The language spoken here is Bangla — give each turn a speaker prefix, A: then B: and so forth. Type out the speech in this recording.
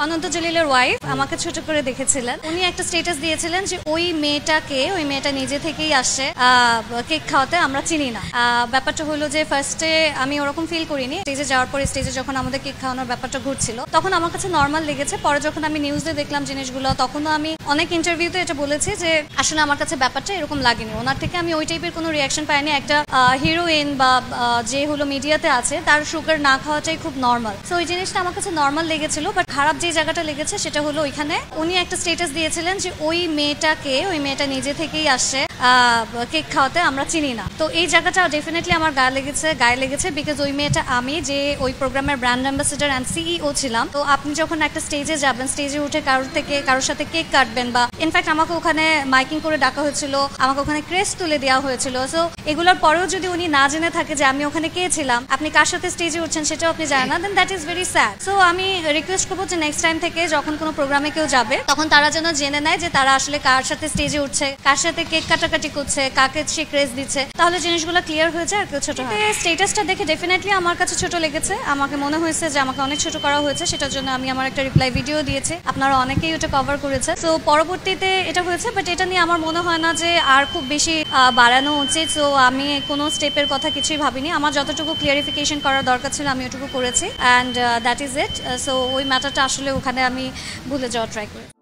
A: অনন্ত জলিলের ওয়াইফ আমাকে ছোট করে দেখেছিলেন। উনি একটা স্ট্যাটাস দিয়েছিলেন যে ওই মেয়েটা নিজে থেকেই আসছে কেক খাওয়াতে, আমরা চিনি না। ব্যাপারটা হলো যে ফার্স্টে আমি ওরকম ফিল করিনি। স্টেজে যাওয়ার পরে স্টেজে যখন আমাদের কেক খাওয়ানোর ব্যাপারটা ঘুরছিল তখন আমার কাছে নর্মাল লেগেছে। পরে যখন আমি নিউজে দেখলাম জিনিসগুলো তখনও আমি অনেক ইন্টারভিউতে এটা বলেছি যে আসলে আমার কাছে ব্যাপারটা এরকম লাগেনি। ওনার থেকে আমি ওই টাইপের কোনো রিয়াকশন পাইনি। একটা হিরোইন বা যে হলো মিডিয়াতে আছে তার সুগার না খাওয়াটাই খুব নর্মাল। তো ওই জিনিসটা আমার কাছে নর্মাল লেগেছিল। বাট খারাপ যে জায়গাটা লেগেছে সেটা হলো ওইখানে উনি একটা স্ট্যাটাস দিয়েছিলেন যে ওই মেয়েটা নিজে থেকেই আসছে কেক খাওয়াতে, আমরা চিনি না। তো এই জায়গাটা ডেফিনেটলি আমার গায়ে লেগেছে বিকজ ওই মেয়েটা আমি যে ওই প্রোগ্রামের ব্র্যান্ড অ্যাম্বাসেডর অ্যান্ড সিইও ছিলাম। তো আপনি যখন একটা স্টেজে যাবেন, স্টেজে উঠে কারোর সাথে কেক কাটবেন বা ইনফ্যাক্ট আমাকে ওখানে মাইকিং করে ডাকা হয়েছিল, আমাকে ওখানে ক্রেস্ট তুলে দেওয়া হয়েছিল। সো এগুলোর পরেও যদি উনি না জেনে থাকে যে আমি ওখানে কে ছিলাম, আপনি কার সাথে স্টেজে উঠছেন সেটাও আপনি জানেন না, then that is very sad. So আমি রিকোয়েস্ট করবো যে নেক্সট টাইম থেকে যখন কোনো প্রোগ্রামে কেউ যাবে তখন তারা যেন জেনে নেয় যে তারা আসলে কার সাথে স্টেজে উঠছে, কার সাথে কেক কাটাকাটি করছে, কাকে সে ক্রেজ দিচ্ছে, তাহলে জিনিসগুলো ক্লিয়ার হয়ে যায় আর কেউ ছোট হয়। স্টেটাসটা দেখে ডেফিনেটলি আমার কাছে ছোট লেগেছে। আমাকে মনে হয়েছে যে আমাকে অনেক ছোট করা হয়েছে, সেটার জন্য আমি আমার একটা রিপ্লাই ভিডিও দিয়েছি। আপনারা অনেকেই ওটা কভার করেছে। সো পরবর্তীতে এটা হয়েছে, বাট এটা নিয়ে আমার মনে হয় না যে আর খুব বেশি বাড়ানো উচিত। সো আমি কোনো স্টেপের কথা কিছুই ভাবিনি। আমার যতটুকু ক্লিয়ারিফিকেশন করার দরকার ছিল আমি ওটুকু করেছি and that is it. So ওই ম্যাটারটা আসলে ওখানে আমি ভুলে যাওয়ার ট্রাই করি।